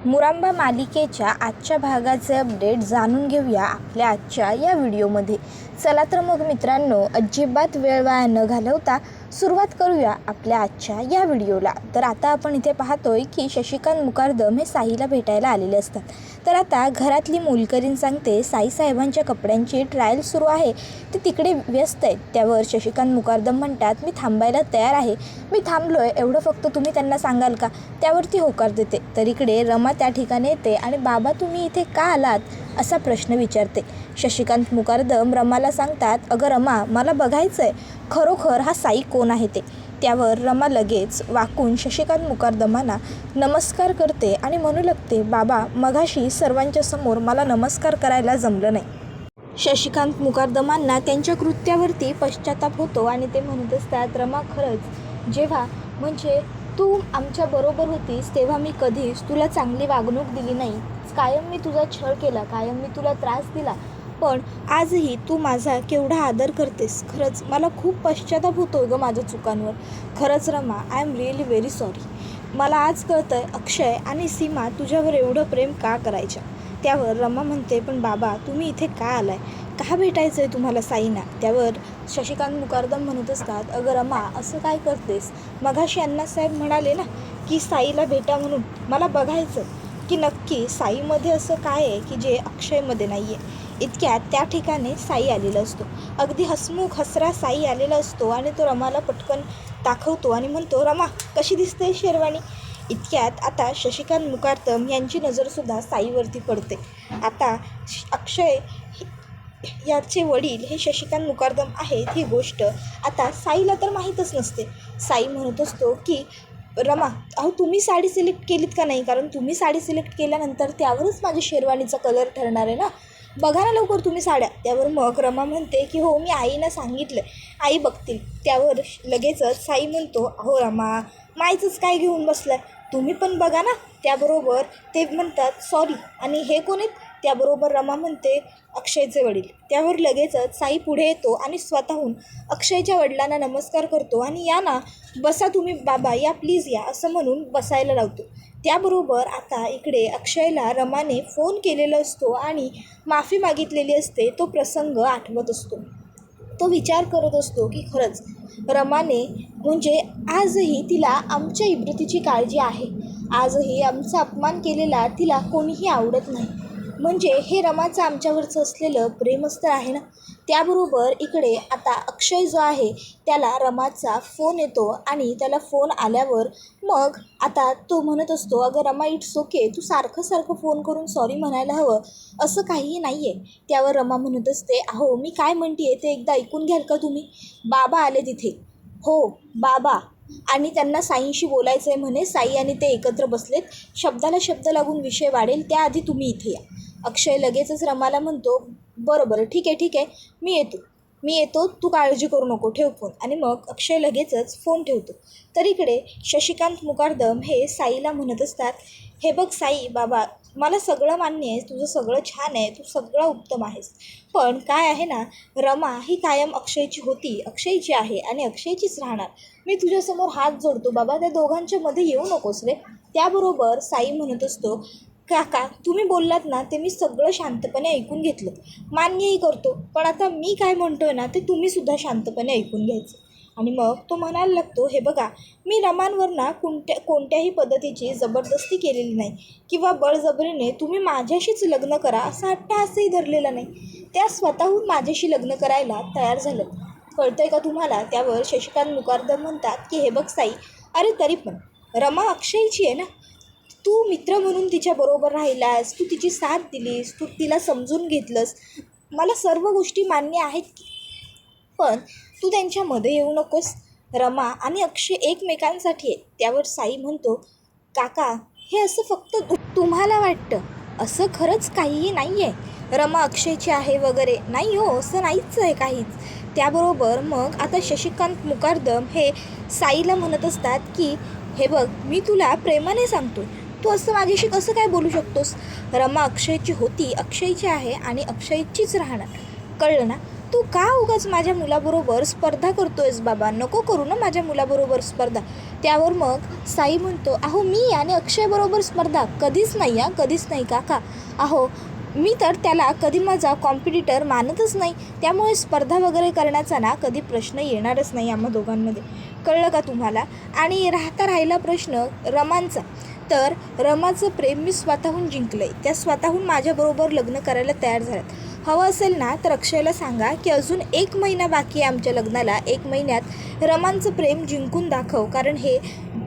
मुरांबा मालिकेच्या आजच्या भागाचे अपडेट जाणून घेऊया आपल्या आजच्या या व्हिडिओमध्ये. चला तर मग मित्रांनो, अजिबात वेळ वाया न घालवता सुरुवात करूया आपल्या आजच्या या व्हिडिओला. तर आता आपण इथे पाहतोय की शशिकांत मुकादम हे साईला भेटायला आलेले असतात. तर आता घरातली मोलकरीण सांगते साईसाहेबांच्या कपड्यांची ट्रायल सुरू आहे, ते तिकडे व्यस्त आहेत. त्यावर शशिकांत मुकादम म्हणतात, मी थांबायला तयार आहे, मी थांबलोय, एवढं फक्त तुम्ही त्यांना सांगाल का? त्यावरती होकार देते. तर इकडे रमा त्या ठिकाणी येते आणि बाबा तुम्ही इथे का आलात असा प्रश्न विचारते. शशिकांत मुकादम रमाला सांगतात, अगं रमा, मला बघायचं आहे खरोखर हा साई कोण आहे ते. त्यावर रमा लगेच वाकून शशिकांत मुकादमांना नमस्कार करते आणि म्हणू लागते, बाबा मगाशी सर्वांच्या समोर मला नमस्कार करायला जमलं नाही. शशिकांत मुकादमांना त्यांच्या कृत्यावरती पश्चाताप होतो आणि ते म्हणत असतात, रमा खरंच जेव्हा तू आमच्या बरोबर होतीस तेव्हा मी कधीच तुला चांगली वागणूक दिली नाही. कायम मी तुझा छळ केला, कायम मी तुला त्रास दिला, पण आजही तू माझा केवढा आदर करतेस. खरंच मला खूप पश्चाताप होतो गं माझ्या चुकांवर. खरंच Rama, I am really very sorry. मला आज कळतंय अक्षय आणि सीमा तुझ्यावर एवढं प्रेम का करायच्या. त्यावर रमा म्हणते, पण बाबा तुम्ही इथे का आलाय, का भेटायचं आहे तुम्हाला साईना? त्यावर शशिकांत मुकादम म्हणत असतात, अगं रमा असं काय करतेस? मगाशी अण्णासाहेब म्हणाले ना की साईला भेटा म्हणून. मला बघायचं की नक्की साईमध्ये असं काय आहे की जे अक्षयमध्ये नाही आहे. इतक्यात त्या ठिकाणी साई आलेला असतो. अगदी हसमुख हसरा साई आलेला असतो आणि तो रमाला पटकन दाखवतो आणि म्हणतो, रमा कशी दिसते शेरवानी? इतक्यात आता शशिकांत मुकादम यांची नजरसुद्धा साईवरती पडते. आता अक्षय याचे वडील हे शशिकांत मुकादम आहेत ही गोष्ट आता साईला तर माहीतच नसते. साई म्हणत असतो की रमा, अहो तुम्ही साडी सिलेक्ट केलीत का नाही? कारण तुम्ही साडी सिलेक्ट केल्यानंतर त्यावरच माझ्या शेरवानीचा कलर ठरणार आहे ना, बघा ना लवकर तुम्ही साड्या. त्यावर मग रमा म्हणते की हो, मी आईनं सांगितलं, आई बघतील. त्यावर लगेचच साई म्हणतो, अहो रमा, माईचंच काय घेऊन बसलाय, तुम्ही पण बघा ना. त्याबरोबर ते म्हणतात सॉरी, आणि हे कोण आहेत? त्याबरोबर रमा म्हणते अक्षयचे वडील. त्यावर लगेचच साई पुढे येतो आणि स्वतःहून अक्षयच्या वडिलांना नमस्कार करतो आणि या ना, बसा तुम्ही बाबा, या प्लीज या, असं म्हणून बसायला लावतो. त्याबरोबर आता इकडे अक्षयला रमाने फोन केलेला असतो आणि माफी मागितलेली असते. तो प्रसंग आठवत असतो. तो विचार करत असतो की खरंच रमाने आजही तिला आमच्या इब्रतीची काळजी आहे. आजही आमचा अपमान केलेला तिला कोणीही आवडत नाही. हे रमाचं आमच्यावरचं असलेलं प्रेमच तर आहे ना. त्याबरोबर इकडे आता अक्षय जो आहे त्याला रमाचा फोन येतो आणि त्याला फोन आल्यावर मग आता तो म्हणत असतो, अगं रमा इट्स ओके, तू सारखं फोन करून सॉरी म्हणायला हवं, असं काहीही नाही आहे. त्यावर रमा म्हणत असते, अहो मी काय म्हणते ते एकदा ऐकून घ्याल का तुम्ही? बाबा आले तिथे. हो बाबा, आणि त्यांना साईंशी बोलायचं आहे म्हणे. साई आणि ते एकत्र बसलेत, शब्दाला शब्द लागून विषय वाढेल, त्याआधी तुम्ही इथे या. अक्षय लगेचच रमाला म्हणतो, बरं ठीक आहे, मी येतो, तू काळजी करू नको, ठेव फोन. आणि मग अक्षय लगेचच फोन ठेवतो. तर इकडे शशिकांत मुकादम हे साईला म्हणत असतात, हे बघ साई बाबा, मला सगळं मान्य आहे, तुझं सगळं छान आहे, तू सगळं उत्तम आहेस, पण काय आहे ना, रमा ही कायम अक्षयची होती, अक्षयची आहे आणि अक्षयचीच राहणार. मी तुझ्यासमोर हात जोडतो बाबा, त्या दोघांच्या मध्ये येऊ नकोस रे. त्याबरोबर साई म्हणत असतो, काका तुम्ही बोललात ना ते मी सगळं शांतपणे ऐकून घेतलं, मान्यही करतो, पण आता मी काय म्हणतोय ना ते तुम्हीसुद्धा शांतपणे ऐकून घ्यायचं. आणि मग तो म्हणायला लागतो, हे बघा, मी रमांवर ना कोणत्याही पद्धतीची जबरदस्ती केलेली नाही किंवा बळजबरीने तुम्ही माझ्याशीच लग्न करा असा हट्टहासही धरलेला नाही. त्या स्वतःहून माझ्याशी लग्न करायला तयार झालं, कळतंय का तुम्हाला? त्यावर शशिकांत मुकादम म्हणतात की हे बघ साई, अरे तरी पण रमा अक्षयची आहे ना, तू मित्र म्हणून तिच्याबरोबर राहिलास, तू तिची साथ दिलीस, तू तिला समजून घेतलंस, मला सर्व गोष्टी मान्य आहेत की, पण तू त्यांच्यामध्ये येऊ नकोस. रमा आणि अक्षय एकमेकांसाठी आहे. त्यावर साई म्हणतो, काका हे असं फक्त तुम्हाला वाटतं, असं खरंच काहीही नाही आहे, रमा अक्षयची आहे वगैरे नाही हो, असं नाहीच आहे काहीच. त्याबरोबर मग आता शशिकांत मुकादम हे साईला म्हणत असतात की हे बघ, मी तुला प्रेमाने सांगतो, तू असं माझ्याशी कसं काय बोलू शकतोस? रमा अक्षयची होती, अक्षयची आहे आणि अक्षयचीच राहणार, कळलं ना? तू का उगाच माझ्या मुलाबरोबर स्पर्धा करतोयस बाबा, नको करू ना माझ्या मुलाबरोबर स्पर्धा. त्यावर मग साई म्हणतो, अहो मी आणि अक्षयबरोबर स्पर्धा कधीच नाही हां, कधीच नाही काका. अहो मी तर त्याला कधी माझा कॉम्पिटिटर मानतच नाही, त्यामुळे स्पर्धा वगैरे करण्याचा ना कधी प्रश्न येणारच नाही आम्हा दोघांमध्ये. कळलं का तुम्हाला? आणि राहिला प्रश्न रमांचा. तर रमाचं प्रेम मी स्वतःहून जिंकलं आहे. त्या स्वतःहून माझ्याबरोबर लग्न करायला तयार झाल्यात. हवं असेल ना तर अक्षयला सांगा की अजून 1 महिना बाकी आहे आमच्या लग्नाला. 1 महिन्यात रमांचं प्रेम जिंकून दाखव, कारण हे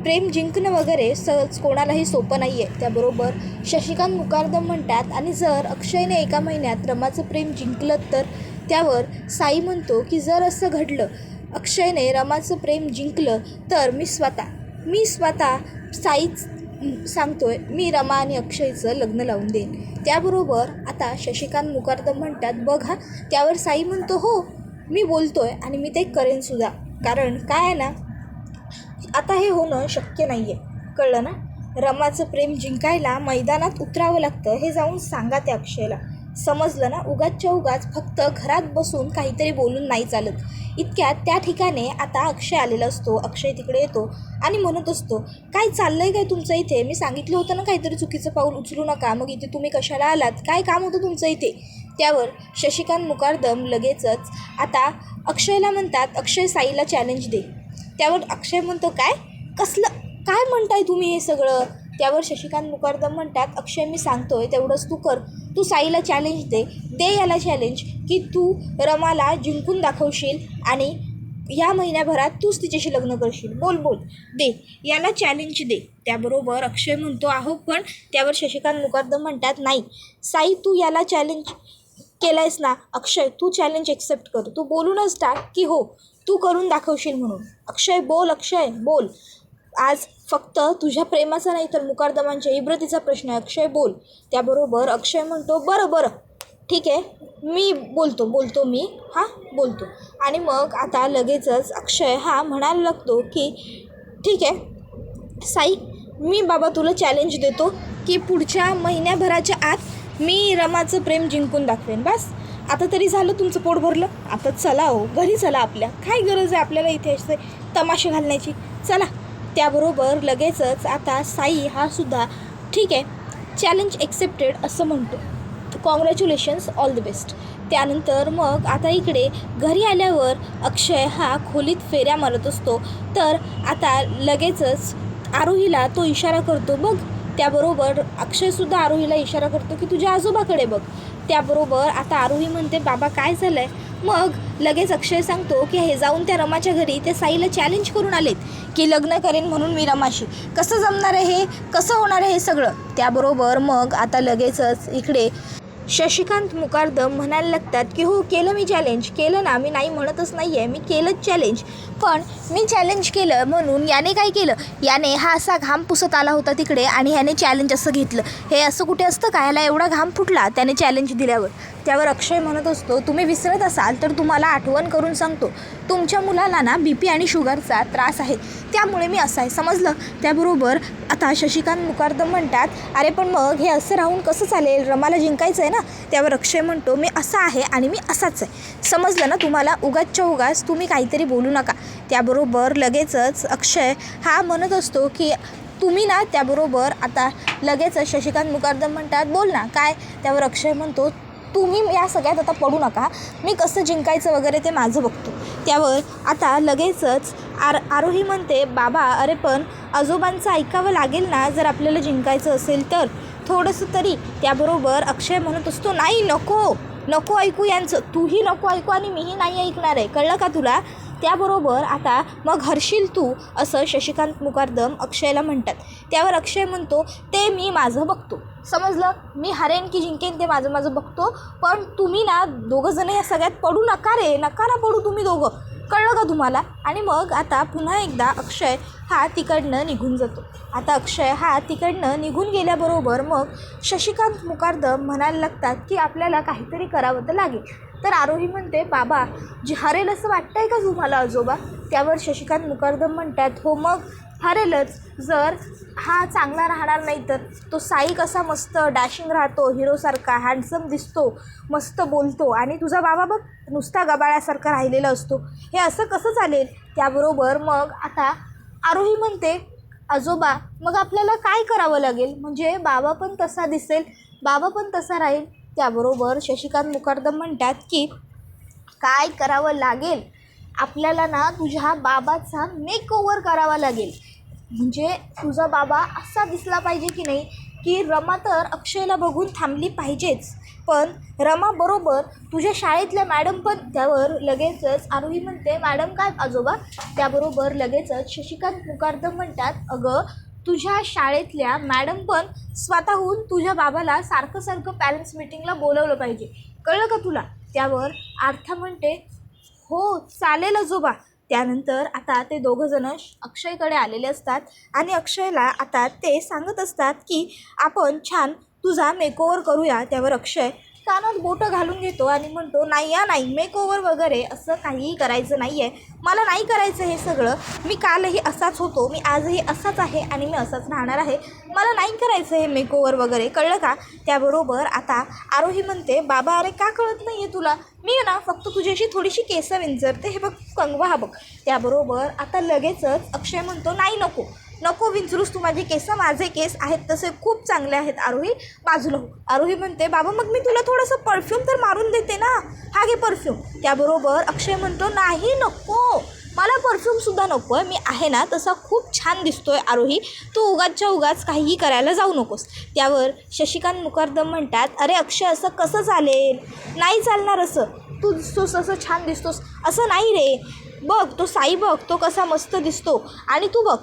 प्रेम जिंकणं वगैरे सहज कोणालाही सोपं नाही आहे. त्याबरोबर शशिकांत मुकादम म्हणतात, आणि जर अक्षयने 1 महिन्यात रमाचं प्रेम जिंकलं तर. त्यावर साई म्हणतो की जर असं घडलं, अक्षयने रमाचं प्रेम जिंकलं तर मी स्वतः साईच सांगतोय, मी रमा आणि अक्षयचं लग्न लावून देईन. त्याबरोबर आता शशिकांत मुकादम म्हणतात, बघ हा. त्यावर साई म्हणतो, हो मी बोलतोय आणि मी ते करेनसुद्धा, कारण काय आहे ना, आता हे होणं शक्य नाही आहे. कळलं ना? रमाचं प्रेम जिंकायला मैदानात उतरावं लागतं, हे जाऊन सांगा त्या अक्षयला. समजलं ना? उगाचच्या उगाच फक्त घरात बसून काहीतरी बोलून नाही चालत. इतक्यात त्या ठिकाणी आता अक्षय आलेला असतो. अक्षय तिकडे येतो आणि म्हणत असतो, काय चाललं आहे काय तुमचं इथे? मी सांगितलं होतं ना काहीतरी चुकीचं पाऊल उचलू नका, मग इथे तुम्ही कशाला आलात? काय काम होतं तुमचं इथे? त्यावर शशिकांत मुकादम लगेचच आता अक्षयला म्हणतात, अक्षय साईला चॅलेंज दे. त्यावर अक्षय म्हणतो, कसलं काय म्हणताय तुम्ही हे सगळं? त्यावर शशिकांत मुकादम म्हणतात, अक्षय मी सांगतोय तेवढंच तू कर. तू साईला चॅलेंज दे याला चॅलेंज की तू रमाला जिंकून दाखवशील आणि या महिन्याभरात तूच तिच्याशी लग्न करशील. बोल दे याला चॅलेंज दे. त्याबरोबर अक्षय म्हणतो, अहो पण. त्यावर शशिकांत मुकादम म्हणतात, नाही साई तू याला चॅलेंज केलं आहेस ना, अक्षय तू चॅलेंज एक्सेप्ट कर. तू बोलूनच टाक की हो तू करून दाखवशील म्हणून. अक्षय बोल. आज फक्त तुझ्या प्रेमाचा नाही तर मुकादमांच्या इब्रतीचा प्रश्न आहे. अक्षय बोल. त्याबरोबर अक्षय म्हणतो, बरं ठीक आहे, मी बोलतो मी बोलतो. आणि मग आता लगेचच अक्षय म्हणायला लागतो की ठीक आहे साई, मी बाबा तुला चॅलेंज देतो की पुढच्या महिन्याभराच्या आत मी रमाचं प्रेम जिंकून दाखवेन. बस आता तरी झालं तुमचं पोट भरलं, आता चला हो घरी चला. आपल्या काय गरज आहे आपल्याला इथे असे तमाशे घालण्याची? चला. त्याबरोबर लगेचच आता साई सुद्धा ठीक आहे चॅलेंज एक्सेप्टेड असं म्हणतो. Congratulations, all the best. त्यानंतर मग आता इकडे घरी आल्यावर अक्षय खोलीत फेऱ्या मारत असतो. तर आता लगेचच आरोहीला तो इशारा करतो, बघ. त्याबरोबर अक्षयसुद्धा आरोहीला इशारा करतो की तुझ्या आजोबाकडे बघ. त्याबरोबर आता आरोही म्हणते, बाबा काय झालं आहे? मग लगेच अक्षय सांगतो की हे जाऊन त्या रमाच्या घरी ते साईला चॅलेंज करून आलेत की लग्न करेन म्हणून मी रमाशी. कसं जमणार आहे हे? कसं होणार आहे हे सगळं? त्याबरोबर मग आता लगेचच इकडे शशिकांत मुकादम म्हणायला लागतात की हो केलं मी चॅलेंज केलं ना, मी नाही म्हणतच नाही आहे, मी केलंच चॅलेंज. पण मी चॅलेंज केलं म्हणून याने काय केलं, याने असा घाम पुसत आला होता तिकडे आणि ह्याने चॅलेंज असं घेतलं. हे असं कुठे असतं का? ह्याला एवढा घाम फुटला त्याने चॅलेंज दिल्यावर. त्यावर अक्षय म्हणत असतो, तुम्ही विसरत असाल तर तुम्हाला आठवण करून सांगतो, तुमच्या मुलाला ना BP आणि शुगरचा त्रास आहे, त्यामुळे मी असं आहे, समजलं? त्याबरोबर आता शशिकांत मुकादम म्हणतात, अरे पण मग हे असं राहून कसं चालेल, रमाला जिंकायचं आहे ना. त्यावर अक्षय म्हणतो, मी असा आहे आणि मी असाच आहे, समजलं ना तुम्हाला? उगाचच्या उगाच तुम्ही काहीतरी बोलू नका. त्याबरोबर लगेचच अक्षय म्हणत असतो की तुम्ही ना. त्याबरोबर आता लगेचच शशिकांत मुकादम म्हणतात, बोल ना काय? त्यावर अक्षय म्हणतो, तुम्ही या सगळ्यात आता पडू नका, मी कसं जिंकायचं वगैरे ते माझं बघतो. त्यावर आता लगेचच आरोही म्हणते, बाबा अरे पण आजोबांचं ऐकावं लागेल ना जर आपल्याला जिंकायचं असेल तर थोडंसं तरी. त्याबरोबर अक्षय म्हणत असतो, नाही नको ऐकू यांचं, तूही नको ऐकू आणि मीही नाही ऐकणार आहे, कळलं का तुला? त्याबरोबर आता मग हरशील तू, असं शशिकांत मुकादम अक्षयला म्हणतात. त्यावर अक्षय म्हणतो, ते मी माझं बघतो, समजलं? मी हरेन की जिंकेन ते माझं बघतो, पण तुम्ही ना दोघंजण या सगळ्यात पडू नका रे, नका ना पडू तुम्ही दोघं, कळलं का तुम्हाला? आणि मग आता पुन्हा एकदा अक्षय तिकडनं निघून जातो. आता अक्षय तिकडनं निघून गेल्याबरोबर मग शशिकांत मुकादम म्हणायला लागतात की आपल्याला काहीतरी करावं तर लागेल. तर आरोही म्हणते, बाबा हरेल असं वाटतंय का तुम्हाला आजोबा? त्यावर शशिकांत मुकादम म्हणतात, हो मग हरेलच जर हा चांगला राहणार नाही तर. तो साई कसा मस्त डॅशिंग राहतो, हिरोसारखा हँडसम दिसतो, मस्त बोलतो, आणि तुझा बाबा बघ नुसता गबाळ्यासारखा राहिलेला असतो. हे असं कसं चालेल. त्याबरोबर मग आता आरोही म्हणते, आजोबा मग आपल्याला काय करावं लागेल म्हणजे बाबा पण तसा दिसेल, बाबा पण तसा राहील. त्याबरोबर शशिकांत मुकादम म्हणतात की काय करावं लागेल, आपल्याला ना तुझ्या बाबाचा मेकओव्हर करावा लागेल. म्हणजे तुझा बाबा असा दिसला पाहिजे की नाही की रमा तर अक्षयला बघून थांबली पाहिजेच, पण रमाबरोबर तुझ्या शाळेतल्या मॅडम पण. त्यावर लगेचच आरोही म्हणते, मॅडम काय आजोबा. त्याबरोबर लगेचच शशिकांत मुकादम म्हणतात, अगं तुझ्या शाळेतल्या मॅडम पण स्वतःहून तुझ्या बाबाला सारखं सारखं पॅरेंट्स मीटिंगला बोलवलं पाहिजे, कळलं का तुला. त्यावर आर्था म्हणते, हो चालेल आजोबा. त्यानंतर आता ते दोघंजणं अक्षयकडे आलेले असतात आणि अक्षयला आता ते सांगत असतात की आपण छान तुझा मेकओव्हर करूया. त्यावर अक्षय कानात बोटं घालून घेतो आणि म्हणतो, नाही मेकओव्हर वगैरे असं काहीही करायचं नाही आहे, मला नाही करायचं हे सगळं. मी कालही असाच होतो, मी आजही असाच आहे आणि मी असाच राहणार आहे, मला नाही करायचं हे मेकओव्हर वगैरे, कळलं का. त्याबरोबर आता आरोही म्हणते, बाबा अरे का कळत नाही आहे तुला, मी ना फक्त तुझ्याशी थोडीशी केसं विंचरते, हे बघ कंगवा हा बघ. त्याबरोबर आता लगेचच अक्षय म्हणतो, नाही नको विंचरूस तू माझे केस, माझे केस आहेत तसे खूप चांगले आहेत आरोही, बाजूला हो. आरोही म्हणते, बाबा मग मी तुला थोडंसं परफ्यूम तर मारून देते ना, हा घे परफ्यूम. त्याबरोबर अक्षय म्हणतो, नाही नको, मला परफ्यूमसुद्धा नको आहे, मी आहे ना तसा खूप छान दिसतोय आरोही, तू उगाच काहीही करायला जाऊ नकोस. त्यावर शशिकांत मुकादम म्हणतात, अरे अक्षय असं कसं चालेल, नाही चालणार असं, तू दिसतोस असं छान दिसतोस असं नाही रे, बघ तो साई बघ तो कसा मस्त दिसतो, आणि तू बघ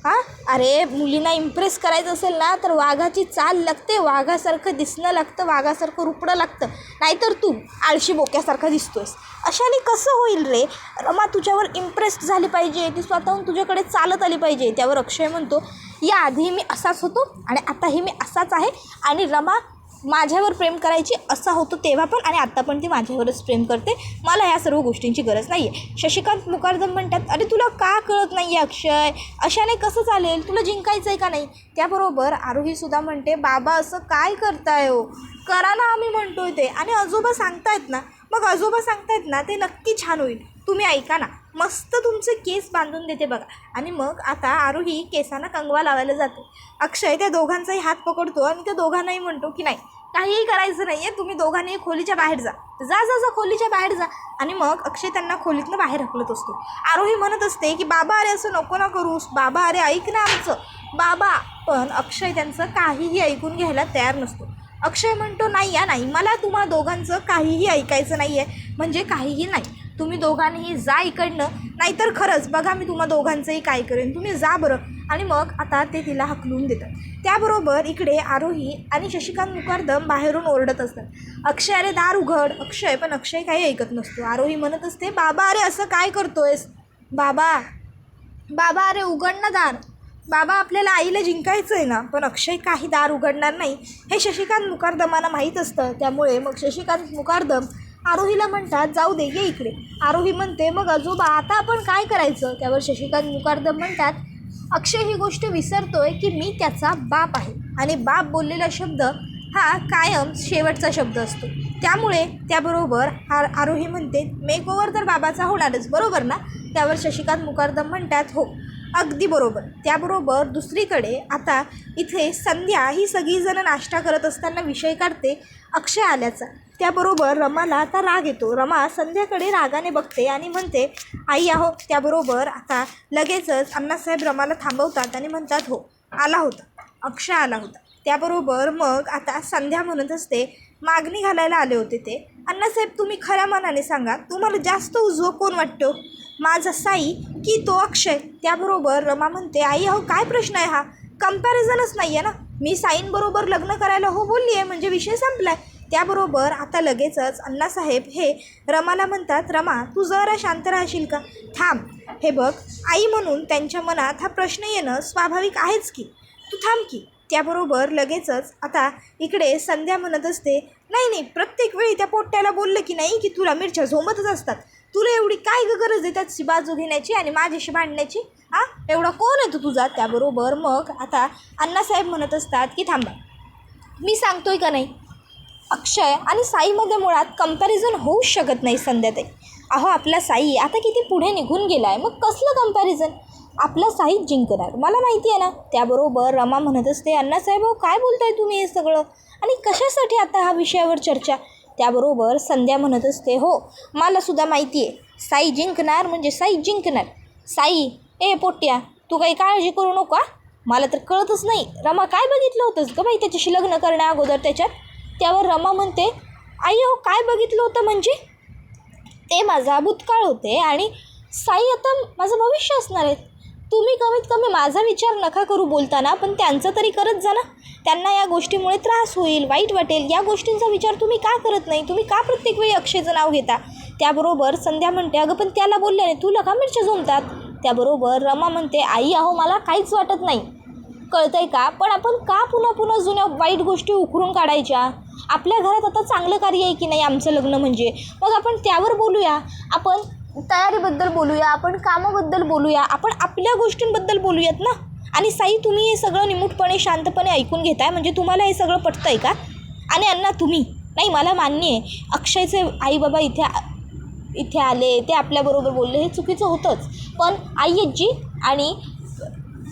हां. अरे मुलींना इम्प्रेस करायचं असेल ना तर वाघाची चाल लागते, वाघासारखं दिसणं लागतं, वाघासारखं रुपडं लागतं, नाहीतर तू आळशी बोक्यासारखा दिसतोयस, अशाने कसं होईल रे. रमा तुझ्यावर इम्प्रेस झाली पाहिजे, ती स्वतःहून तुझ्याकडे चालत आली पाहिजे. त्यावर अक्षय म्हणतो, या आधी मी असाच होतो आणि आताही मी असाच आहे, आणि रमा माझ्यावर प्रेम करायची असा होतो तेव्हा पण, आणि आत्ता पण ती माझ्यावरच प्रेम करते, मला ह्या सर्व गोष्टींची गरज नाही आहे. शशिकांत मुकादम म्हणतात, अरे तुला का कळत नाही आहे अक्षय, अशाने कसं चालेल, तुला जिंकायचं आहे का नाही. त्याबरोबर आरोहीसुद्धा म्हणते, बाबा असं काय करताय हो, करा ना आम्ही म्हणतोय ते, आणि आजोबा सांगतायत ना, मग आजोबा सांगतायत ना ते नक्की छान होईल, तुम्ही ऐका ना, मस्त तुमचे केस बांधून देते बघा. आणि मग आता आरोही केसांना कंगवा लावायला जाते. अक्षय त्या दोघांचाही हात पकडतो आणि त्या दोघांनाही म्हणतो की नाही काहीही करायचं नाही आहे, तुम्ही दोघांनी खोलीच्या बाहेर जा खोलीच्या बाहेर जा. आणि मग अक्षय त्यांना खोलीतनं बाहेर हकलत असतो. आरोही म्हणत असते की बाबा अरे असं नको ना करूस, बाबा अरे ऐक ना आमचं बाबा. पण अक्षय त्यांचं काहीही ऐकून घ्यायला तयार नसतो. अक्षय म्हणतो, नाही मला तुम्हा दोघांचं काहीही ऐकायचं नाही आहे, म्हणजे काहीही नाही, तुम्ही दोघांनीही जा इकडनं, नाहीतर खरंच बघा मी तुम्हा दोघांचंही काय करेन, तुम्ही जा बरं. आणि मग आता ते तिला हकलून देतात. त्याबरोबर इकडे आरोही आणि शशिकांत मुकादम बाहेरून ओरडत असतात, अक्षय अरे दार उघड. पण अक्षय काही ऐकत नसतो. आरोही म्हणत असते, बाबा अरे असं काय करतोयस, बाबा अरे उघड ना दार, बाबा आपल्याला आईला जिंकायचं आहे ना. पण अक्षय काही दार उघडणार नाही हे शशिकांत मुकादमांना माहीत असतं. त्यामुळे मग शशिकांत मुकादम आरोहीला म्हणतात, जाऊ दे ये इकडे. आरोही म्हणते, मग आजोबा आता आपण काय करायचं. त्यावर शशिकांत मुकादम म्हणतात, अक्षय ही गोष्ट विसरतोय की मी त्याचा बाप आहे, आणि बाप बोललेला शब्द हा कायम शेवटचा शब्द असतो. त्यामुळे त्याबरोबर आरोही म्हणते, मेकओव्हर तर बाबाचा होणारच बरोबर ना. त्यावर शशिकांत मुकादम म्हणतात, हो अगदी बरोबर. त्याबरोबर दुसरीकडे आता इथे संध्या ही सगळीजणं नाश्ता करत असताना विषय काढते अक्षय आल्याचा. त्याबरोबर रमाला आता राग येतो. रमा संध्याकडे रागाने बघते आणि म्हणते, आई आहो. त्याबरोबर आता लगेचच अण्णासाहेब रमाला थांबवतात आणि म्हणतात, हो आला होता, अक्षय आला होता. त्याबरोबर मग आता संध्या म्हणत असते, मागणी घालायला आले होते ते. अण्णासाहेब तुम्ही खऱ्या मनाने सांगा, तुम्हाला जास्त उजवं कोण वाटतो, माझा साई की तो अक्षय. त्याबरोबर रमा म्हणते, आई अहो काय प्रश्न आहे हा, कंपॅरिझनच नाही आहे ना, मी साईंबरोबर लग्न करायला हो बोलली आहे म्हणजे विषय संपलाय. त्याबरोबर आता लगेचच अण्णासाहेब हे रमाला म्हणतात, रमा तू जरा शांत राहशील का, थांब, हे बघ आई म्हणून त्यांच्या मनात हा प्रश्न येणं स्वाभाविक आहेच की, तू थांब की. त्याबरोबर लगेचच आता इकडे संध्या म्हणत असते, नाही प्रत्येक वेळी त्या पोट्ट्याला बोललं की नाही की तुला मिरच्या झोमतच असतात, तुला एवढी काय गरज आहे त्याची बाजू घेण्याची आणि माझ्याशी भांडण्याची? हां, एवढा कोण आहे तू तुझा? त्याबरोबर मग आता अण्णासाहेब म्हणत असतात की थांबा, मी सांगतोय का नाही, अक्षय आणि साईमध्ये मुळात कंपॅरिझन होऊच शकत नाही संध्याताई. अहो, आपला साई आता किती पुढे निघून गेला आहे, मग कसलं कंपॅरिझन? आपला साईच जिंकणार, मला माहिती आहे ना. त्याबरोबर रमा म्हणत असते, अण्णासाहेब काय बोलताय तुम्ही हे सगळं, आणि कशासाठी आता हा विषयावर चर्चा? त्याबरोबर संध्या म्हणत असते, हो मलासुद्धा माहिती आहे, साई जिंकणार म्हणजे साई जिंकणार. साई, ए पोट्या, तू काही काळजी करू नको. मला तर कळतच नाही, रमा काय बघितलं होतंस का बाई त्याच्याशी लग्न करण्या अगोदर त्याच्यात? त्यावर रमा म्हणते, आई हो काय बघितलं होतं म्हणजे? ते माझा भूतकाळ होते आणि साई आता माझं भविष्य असणार आहे. तुम्ही कमीत कमी माझा विचार नका करू बोलताना, पण त्यांचा तरी करत जा ना. त्यांना या गोष्टीमुळे त्रास होईल, वाईट वाटेल, या गोष्टींचा विचार तुम्ही का करत नाही? तुम्ही का प्रत्येक वेळी अक्षयचं नाव घेता? त्याबरोबर संध्या म्हणते, अगं पण त्याला बोलल्याने तुला का मिरच्या जमतात? त्याबरोबर रमा म्हणते, आई अहो मला काहीच वाटत नाही, कळतंय का? पण आपण का पुन्हा पुन्हा जुन्या वाईट गोष्टी उकरून काढायच्या? आपल्या घरात आता चांगलं कार्य आहे की नाही आमचं लग्न म्हणजे, मग आपण त्यावर बोलूया. आपण तयारीबद्दल बोलूया, आपण कामाबद्दल बोलूया, आपण आपल्या गोष्टींबद्दल बोलूयात ना. आणि साई, तुम्ही हे सगळं निमूटपणे शांतपणे ऐकून घेताय म्हणजे तुम्हाला हे सगळं पटतं आहे का? आणि अण्णा तुम्ही नाही, मला मान्य आहे अक्षयचे आई बाबा इथे आले, ते आपल्याबरोबर बोलले, हे चुकीचं होतंच. पण आई आजी आणि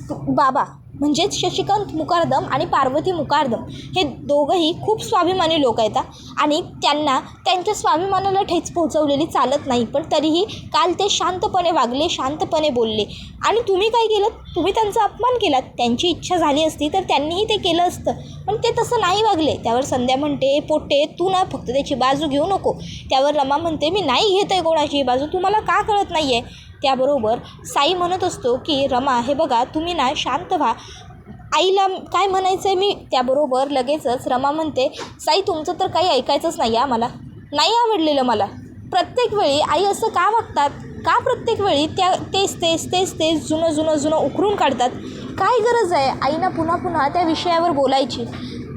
बाबा म्हणजेच शशिकांत मुकादम आणि पार्वती मुकादम हे दोघंही खूप स्वाभिमानी लोक आहेत आणि त्यांना त्यांच्या स्वाभिमानाला ठेच पोहोचवलेली चालत नाही. पण तरीही काल ते शांतपणे वागले, शांतपणे बोलले आणि तुम्ही काय केलं? तुम्ही त्यांचा अपमान केलात. त्यांची इच्छा झाली असती तर त्यांनीही ते केलं असतं, पण ते तसं नाही वागले. त्यावर संध्या म्हणते, पोटे तू ना फक्त त्याची बाजू घेऊ नको. त्यावर रमा म्हणते, मी नाही घेत आहे कोणाची बाजू, तुम्हाला का कळत नाही आहे? त्याबरोबर साई म्हणत असतो की रमा हे बघा, तुम्ही ना शांत व्हा, आईला काय म्हणायचं आहे मी. त्याबरोबर लगेचच रमा म्हणते, साई तुमचं तर काही ऐकायचंच नाही आहे, मला नाही आवडलेलं. मला प्रत्येक वेळी आई असं का वागतात? का प्रत्येक वेळी तेच जुनं उकरून काढतात? काय गरज आहे आईना पुन्हा पुन्हा त्या विषयावर बोलायची?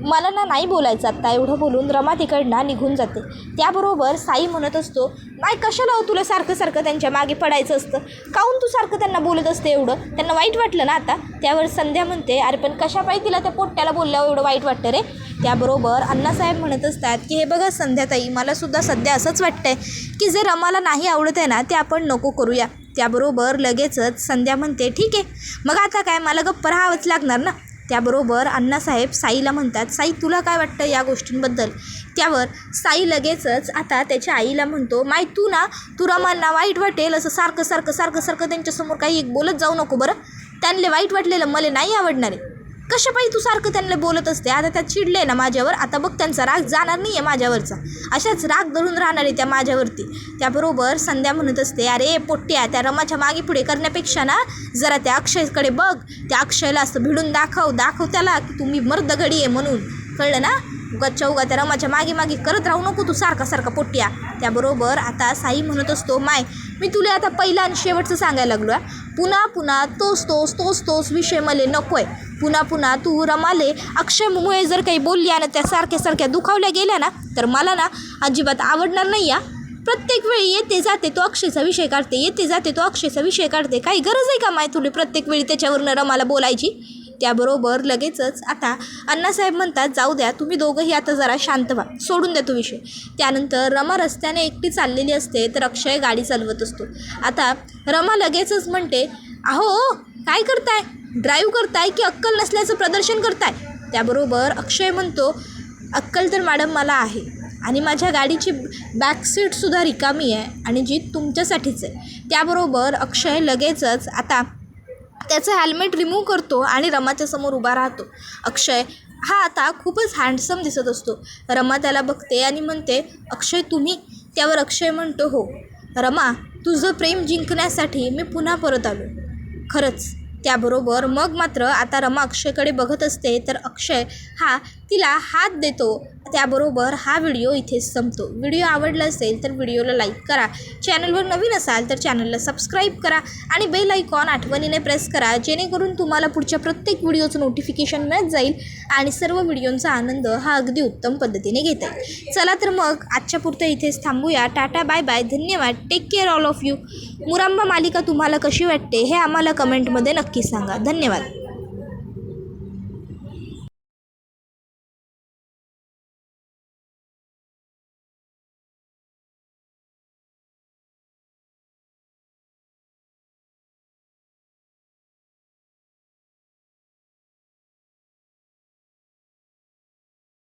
मला नाही बोलायचं आत्ता. एवढं बोलून रमा तिकडनं निघून जाते. त्याबरोबर साई म्हणत असतो, नाही कशाला तुला सारखं सारखं त्यांच्या मागे पडायचं असतं? काहून तू सारखं त्यांना बोलत असते एवढं? त्यांना वाईट वाटलं ना आता? त्यावर संध्या म्हणते, अरे पण कशा पाहिजे तिला त्या पोट्ट्याला बोलल्यावर एवढं वाईट वाटतं रे? त्याबरोबर अण्णासाहेब म्हणत असतात की हे बघा संध्याताई, मलासुद्धा सध्या असंच वाटतं आहे की जे रमाला नाही आवडत आहे ना ते आपण नको करूया. त्याबरोबर लगेचच संध्या म्हणते, ठीक आहे मग आता काय, मला गप्प राहावंच लागणार ना. त्याबरोबर अण्णासाहेब साईला म्हणतात, साई तुला काय वाटतं या गोष्टींबद्दल? त्यावर साई लगेचच आता त्याच्या आईला म्हणतो, माय तू रमांना वाईट वाटेल असं सारखं त्यांच्यासमोर काही एक बोलत जाऊ नको बरं. त्यांना वाईट वाटलेलं मला नाही आवडणार आहे. कशा पाहिजे तू सारखं त्यांना बोलत असते? आता त्या चिडले ना माझ्यावर, आता बघ त्यांचा राग जाणार नाही आहे माझ्यावरचा, अशाच राग धरून राहणार आहे त्या माझ्यावरती. त्याबरोबर संध्या म्हणत असते, अरे पोट्ट्या, त्या रमाच्या मागे पुढे करण्यापेक्षा ना जरा त्या अक्षयकडे बघ, त्या अक्षयला असं भिडून दाखव त्याला की तुम्ही मर्दगडी आहे म्हणून, कळलं ना? चौगा त्या रमाच्या मागे करत राहू नको तू सारखा पोट्ट्या. त्याबरोबर आता साई म्हणत असतो, माय मी तुला आता पहिला आणि शेवटचं सांगायला लागलो आहे, पुन्हा तोच विषय मला नको आहे. पुन्हा तू रमाले अक्षयमुळे जर काही बोलली आणि त्या सारख्या दुखावल्या गेल्या ना तर मला ना अजिबात आवडणार नाही. प्रत्येक वेळी येते जाते तो अक्षयचा विषय काढते, काही गरज आहे का माय तुला प्रत्येक वेळी त्याच्यावरनं रमाला बोलायची? त्याबरोबर लगेचच आता अण्णासाहेब म्हणतात, जाऊ द्या तुम्ही दोघंही आता जरा शांत व्हा, सोडून द्या तो विषय. त्यानंतर रमा रस्त्याने एकटी चाललेली असते तर अक्षय गाडी चालवत असतो. आता रमा लगेचच म्हणते, अहो काय करताय? ड्राईव्ह करताय की अक्कल नसल्याचं प्रदर्शन करताय? त्याबरोबर अक्षय म्हणतो, अक्कल तर मॅडम मला आहे आणि माझ्या गाडीची बॅकसीटसुद्धा रिकामी आहे आणि जी तुमच्यासाठीच आहे. त्याबरोबर अक्षय लगेचच आता त्याचं हेल्मेट रिमूव्ह करतो आणि रमाच्या समोर उभा राहतो. अक्षय हा आता खूपच हँडसम दिसत असतो. रमा त्याला बघते आणि म्हणते, अक्षय तुम्ही? त्यावर अक्षय म्हणतो, हो रमा, तुझं प्रेम जिंकण्यासाठी मी पुन्हा परत आलो, खरंच. त्याबरोबर मग मात्र आता रमा अक्षयकडे बघत असते तर अक्षय हा तिला हात देतो त्याबरोबर हा व्हिडिओ इथेच संपतो. व्हिडिओ आवडला असेल तर व्हिडिओला लाईक करा. चॅनलवर नवीन असाल तर चॅनलला सबस्क्राईब करा आणि बेल आयकॉन आठवणीने प्रेस करा, जेणेकरून तुम्हाला पुढच्या प्रत्येक व्हिडिओचं नोटिफिकेशन मिळत जाईल आणि सर्व व्हिडिओंचा आनंद हा अगदी उत्तम पद्धतीने घेता येईल. चला तर मग आजच्या पुरतं इथेच थांबूया. टाटा, बाय बाय, धन्यवाद, take care all of you. मुरांबा मालिका तुम्हाला कशी वाटते हे आम्हाला कमेंटमध्ये नक्की सांगा. धन्यवाद.